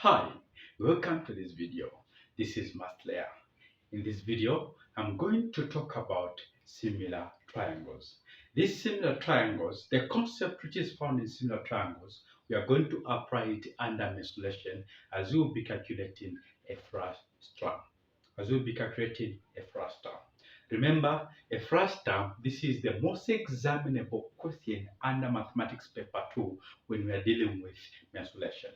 Hi, welcome to this video. This is Master. In this video, I'm going to talk about similar triangles. These similar triangles, the concept which is found in similar triangles, we are going to apply it under mensuration as we will be calculating a frustum. Remember, a frustum, this is the most examinable question under mathematics paper 2 when we are dealing with mensuration.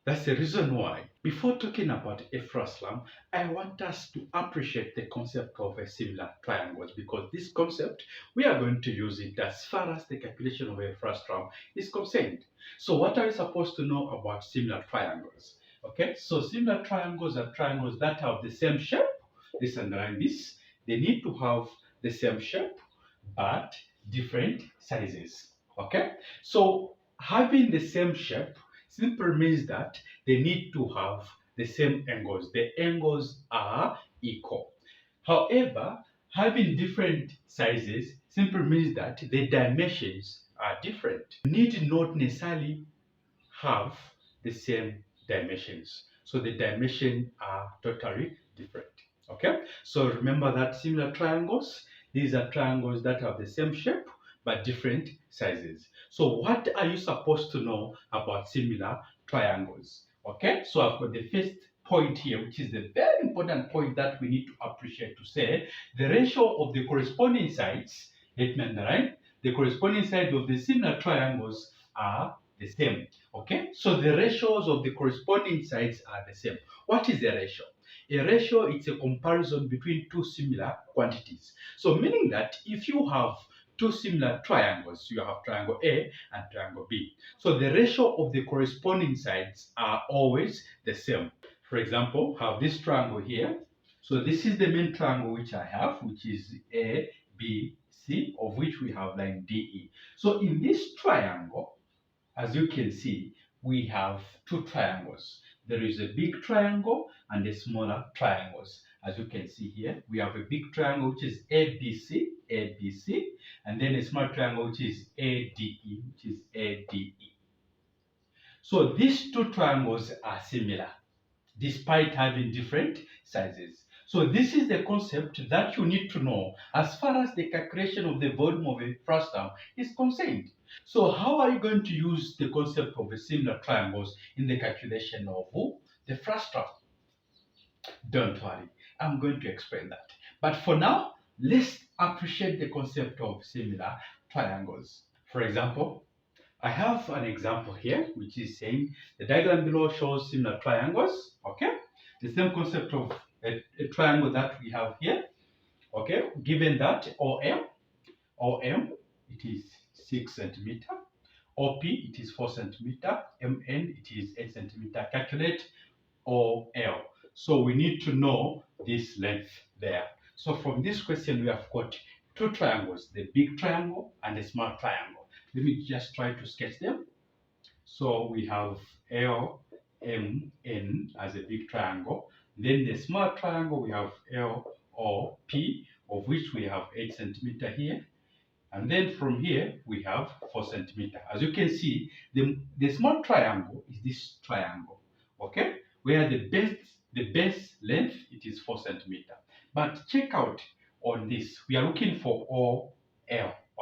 That's the reason why, before talking about a frustum, I want us to appreciate the concept of a similar triangles, because this concept, we are going to use it as far as the calculation of a frustum is concerned. So what are we supposed to know about similar triangles? Okay, so similar triangles are triangles that have the same shape. This underline this. They need to have the same shape but different sizes. Okay, so having the same shape simply means that they need to have the same angles. The angles are equal. However, having different sizes simply means that the dimensions are different. You need not necessarily have the same dimensions. So the dimensions are totally different. Okay, so remember that similar triangles, these are triangles that have the same shape but different sizes. So what are you supposed to know about similar triangles? Okay, so I've got the first point here, which is the very important point that we need to appreciate, to say the ratio of the corresponding sides, let me underline, the corresponding sides of the similar triangles are the same. Okay, so the ratios of the corresponding sides are the same. What is a ratio? A ratio is a comparison between two similar quantities. So meaning that if you have two similar triangles, you have triangle A and triangle B. So the ratio of the corresponding sides are always the same. For example, have this triangle here. So this is the main triangle which I have, which is A, B, C, of which we have line DE. So in this triangle, as you can see, we have two triangles. There is a big triangle and a smaller triangles. As you can see here, we have a big triangle which is ABC, and then a small triangle which is ADE. So these two triangles are similar despite having different sizes. So this is the concept that you need to know as far as the calculation of the volume of a frustum is concerned. So how are you going to use the concept of a similar triangles in the calculation of the frustum? Don't worry, I'm going to explain that. But for now, let's appreciate the concept of similar triangles. For example, I have an example here which is saying the diagram below shows similar triangles. Okay, the same concept of a triangle that we have here. Okay, given that OM it is 6 centimeter, OP it is 4 centimeter, MN it is 8 centimeter. Calculate OL. So we need to know this length there. So from this question we have got two triangles, the big triangle and the small triangle. Let me just try to sketch them. So we have LMN as a big triangle. Then the small triangle we have LOP, of which we have 8 centimeter here. And then from here we have 4 centimeter. As you can see, the small triangle is this triangle, okay, where the base length it is 4 centimeter. But check out on this, we are looking for OL.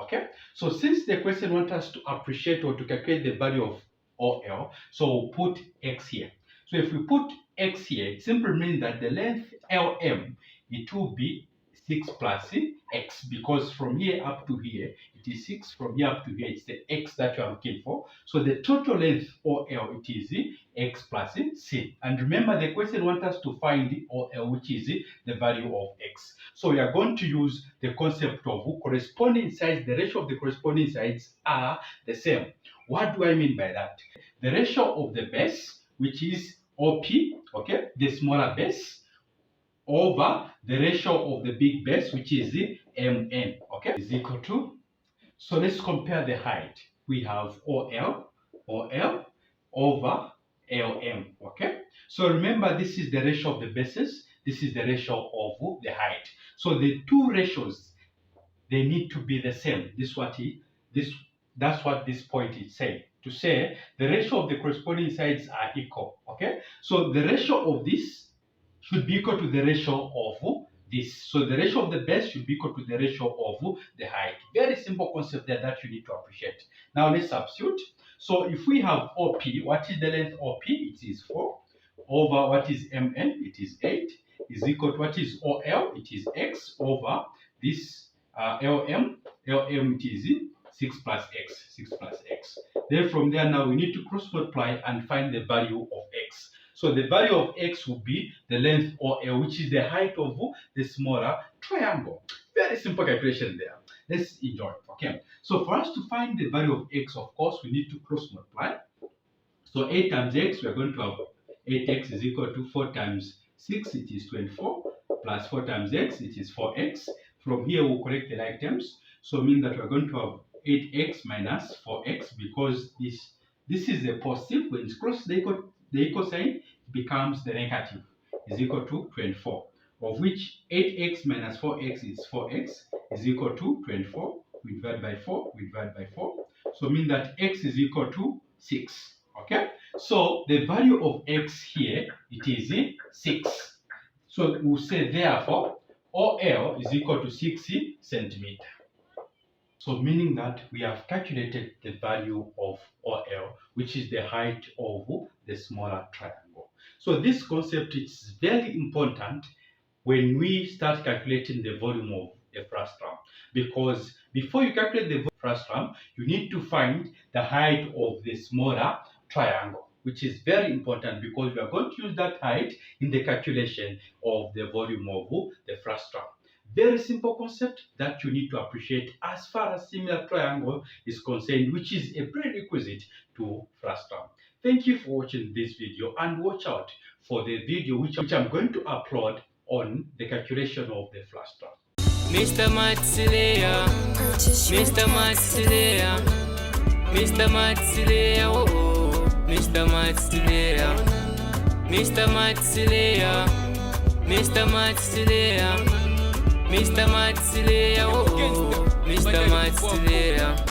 Okay, so since the question wants us to appreciate or to calculate the value of OL, so we'll put X here. So if we put X here, it simply means that the length LM, it will be 6 plus X, because from here up to here, it is 6. From here up to here, it's the X that you are looking for. So the total length OL, it is X plus C. And remember, the question wants us to find OL, which is the value of X. So we are going to use the concept of corresponding sides. The ratio of the corresponding sides are the same. What do I mean by that? The ratio of the base, which is OP, okay, the smaller base, over the ratio of the big base, which is the MN, okay, is equal to. So let's compare the height. We have OL over LM, okay. So remember, this is the ratio of the bases, this is the ratio of the height. So the two ratios, they need to be the same. That's what this point is saying. to say the ratio of the corresponding sides are equal. Okay, so the ratio of this should be equal to the ratio of this. So the ratio of the base should be equal to the ratio of the height. Very simple concept there that you need to appreciate. Now let's substitute. So if we have OP, what is the length OP? It is 4 over what is MN? It is 8 is equal to what is OL? It is X over this LM. LM it is 6 plus X. 6 plus X. Then from there now we need to cross multiply and find the value of X. So the value of X will be the length OL, which is the height of the smaller triangle. Very simple calculation there. Let's enjoy it. Okay. So for us to find the value of X, of course, we need to cross multiply. So 8 times X, we are going to have 8X is equal to 4 times 6, it is 24, plus 4 times X, it is 4X. From here, we'll correct the like terms. So mean that we're going to have 8X minus 4X, because this is a positive. When it's crossed the equal sign, becomes the negative, is equal to 24, of which 8X minus 4X is 4X, is equal to 24. We divide by 4, we divide by 4. So mean that X is equal to 6. Okay, so the value of X here, it is 6. So we'll say therefore OL is equal to 6 centimeter. So meaning that we have calculated the value of OL, which is the height of the smaller triangle. So this concept is very important when we start calculating the volume of a frustum, because before you calculate the frustum, you need to find the height of the smaller triangle, which is very important because we are going to use that height in the calculation of the volume of the frustum. Very simple concept that you need to appreciate as far as similar triangle is concerned, which is a prerequisite to frustum. Thank you for watching this video, and watch out for the video which I'm going to upload on the calculation of the frustum. Mr. Matsilea, Mr. Matsilea, Mr. Matsilea, oh, Mr. Matsilea, Mr. Matsilea, Mr. Matsilea, Mr. Matsilea, oh, Mr. Matsilea.